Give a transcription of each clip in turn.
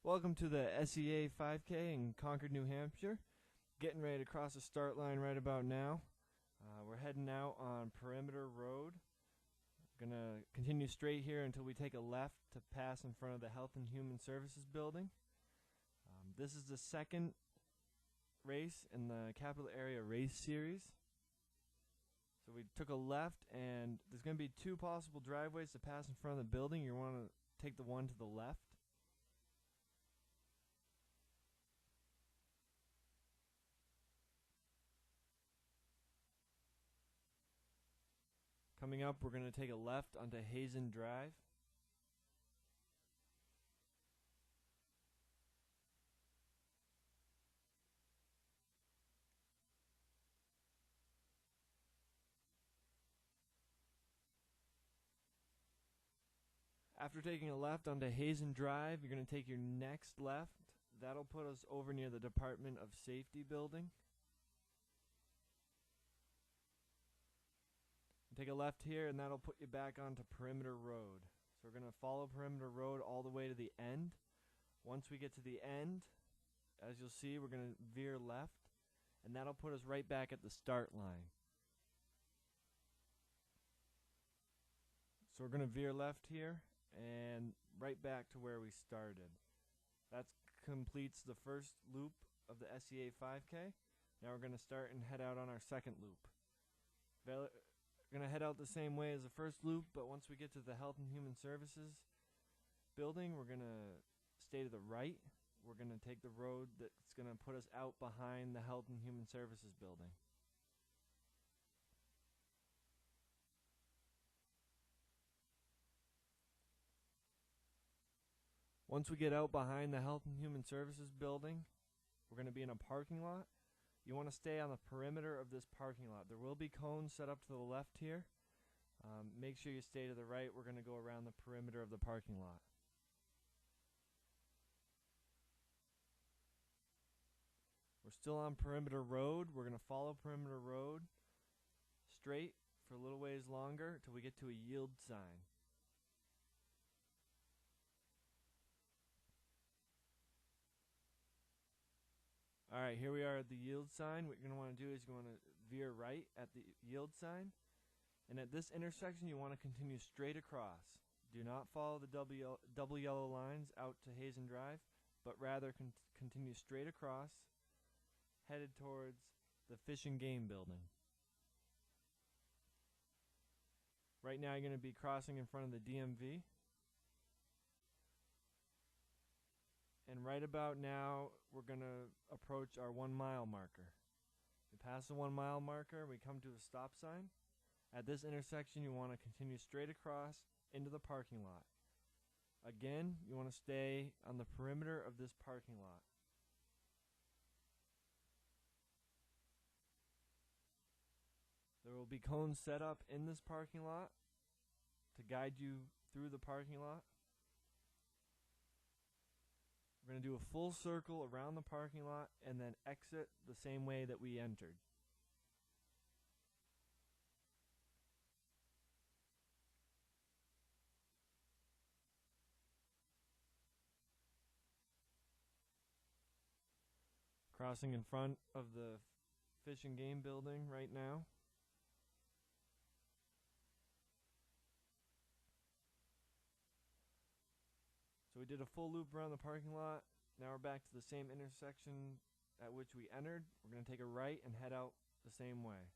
Welcome to the SEA 5K in Concord, New Hampshire. Getting ready to cross the start line right about now. We're heading out on Perimeter Road. Gonna continue straight here until we take a left to pass in front of the Health and Human Services building. This is the second race in the Capital Area Race Series. So we took a left, and there's going to be two possible driveways to pass in front of the building. You want to take the one to the left. Coming up, we're going to take a left onto Hazen Drive. After taking a left onto Hazen Drive, you're going to take your next left. That'll put us over near the Department of Safety building. Take a left here, and that'll put you back onto Perimeter Road. So we're going to follow Perimeter Road all the way to the end. Once we get to the end, as you'll see, we're going to veer left, and that'll put us right back at the start line. So we're going to veer left here and right back to where we started. That completes the first loop of the SEA 5K. Now we're going to start and head out on our second loop. We're going to head out the same way as the first loop, but once we get to the Health and Human Services building, we're going to stay to the right. We're going to take the road that's going to put us out behind the Health and Human Services building. Once we get out behind the Health and Human Services building, we're going to be in a parking lot. You want to stay on the perimeter of this parking lot. There will be cones set up to the left here. Make sure you stay to the right. We're going to go around the perimeter of the parking lot. We're still on Perimeter Road. We're going to follow Perimeter Road straight for a little ways longer until we get to a yield sign. Alright, here we are at the yield sign. What you're going to want to do is you want to veer right at the yield sign. And at this intersection, you want to continue straight across. Do not follow the double yellow lines out to Hazen Drive, but rather continue straight across, headed towards the Fish and Game building. Right now, you're going to be crossing in front of the DMV. And right about now, we're going to approach our 1 mile marker. We pass the 1 mile marker, we come to a stop sign. At this intersection, you want to continue straight across into the parking lot. Again, you want to stay on the perimeter of this parking lot. There will be cones set up in this parking lot to guide you through the parking lot. We're going to do a full circle around the parking lot and then exit the same way that we entered. Crossing in front of the Fish and Game building right now. So we did a full loop around the parking lot. Now we're back to the same intersection at which we entered. We're going to take a right and head out the same way.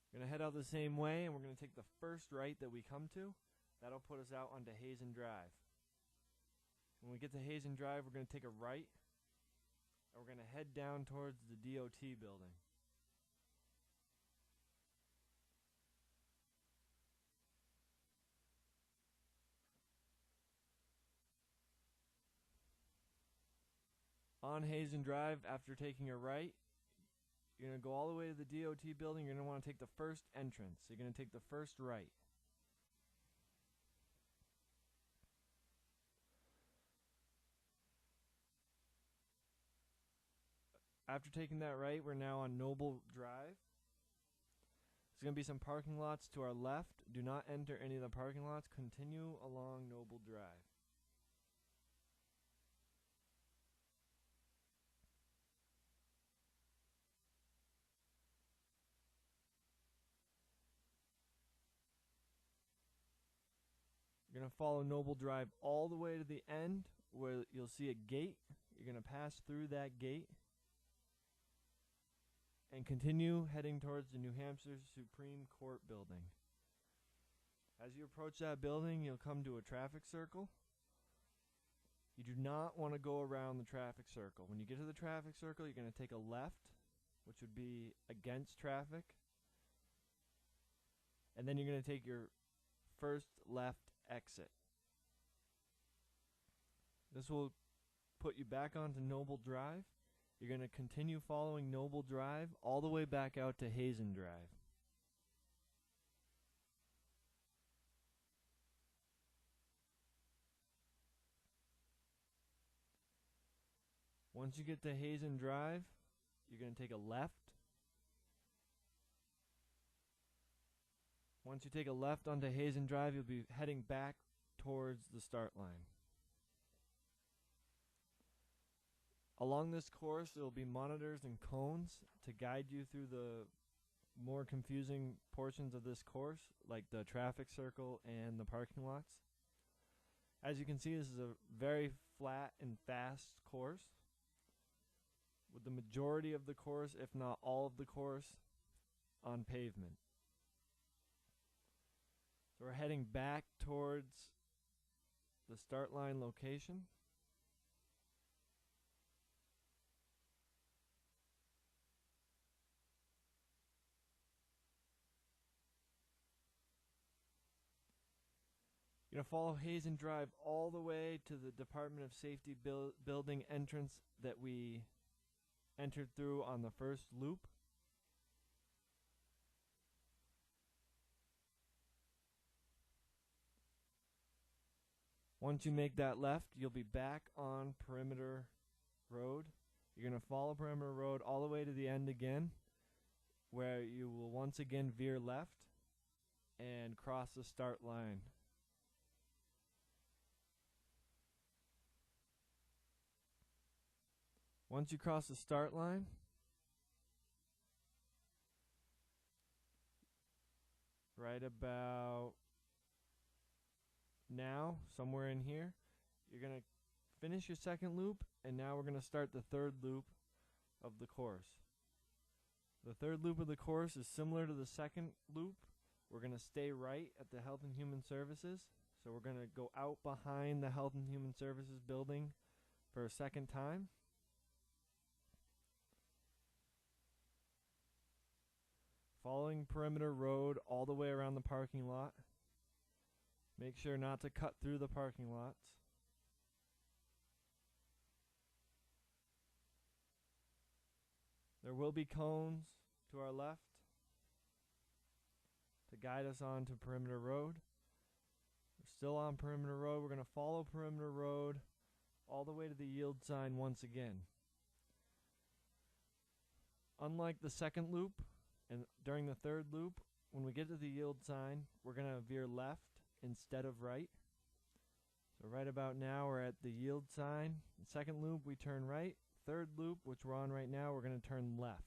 We're going to head out the same way, and we're going to take the first right that we come to. That'll put us out onto Hazen Drive. When we get to Hazen Drive, we're going to take a right, and we're going to head down towards the DOT building. On Hazen Drive, after taking a right, you're going to go all the way to the DOT building. You're going to want to take the first entrance. You're going to take the first right. After taking that right, we're now on Noble Drive. There's going to be some parking lots to our left. Do not enter any of the parking lots. Continue along Noble Drive. You're going to follow Noble Drive all the way to the end where you'll see a gate. You're going to pass through that gate and continue heading towards the New Hampshire Supreme Court building. As you approach that building, you'll come to a traffic circle. You do not want to go around the traffic circle. When you get to the traffic circle, you're going to take a left, which would be against traffic. And then you're going to take your first left exit. This will put you back onto Noble Drive. You're going to continue following Noble Drive all the way back out to Hazen Drive. Once you get to Hazen Drive, you're going to take a left. Once you take a left onto Hazen Drive, you'll be heading back towards the start line. Along this course, there will be monitors and cones to guide you through the more confusing portions of this course, like the traffic circle and the parking lots. As you can see, this is a very flat and fast course, with the majority of the course, if not all of the course, on pavement. So we're heading back towards the start line location. You're going to follow Hazen Drive all the way to the Department of Safety building entrance that we entered through on the first loop. Once you make that left, you'll be back on Perimeter Road. You're going to follow Perimeter Road all the way to the end again, where you will once again veer left and cross the start line. Once you cross the start line, right about now, somewhere in here, you're going to finish your second loop, and now we're going to start the third loop of the course. The third loop of the course is similar to the second loop. We're going to stay right at the Health and Human Services. So we're going to go out behind the Health and Human Services building for a second time. Following Perimeter Road all the way around the parking lot. Make sure not to cut through the parking lots. There will be cones to our left to guide us on to Perimeter Road. We're still on Perimeter Road. We're going to follow Perimeter Road all the way to the yield sign once again. Unlike the second loop, and during the third loop, when we get to the yield sign, we're going to veer left instead of right. So right about now, we're at the yield sign. The second loop, we turn right. Third loop, which we're on right now, we're going to turn left.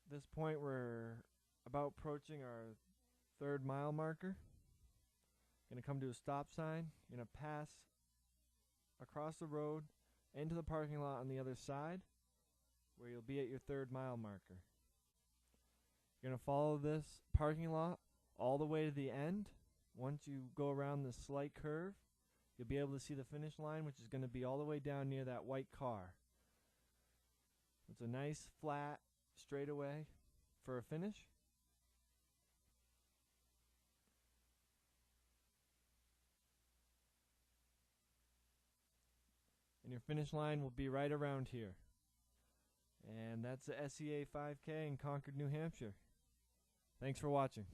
At this point, we're about approaching our third mile marker. Going to come to a stop sign. You're going to pass across the road into the parking lot on the other side, where you'll be at your third mile marker. You're going to follow this parking lot all the way to the end. Once you go around this slight curve, you'll be able to see the finish line, which is going to be all the way down near that white car. It's a nice flat straightaway for a finish. And your finish line will be right around here. And that's the SEA 5K in Concord, New Hampshire. Thanks for watching.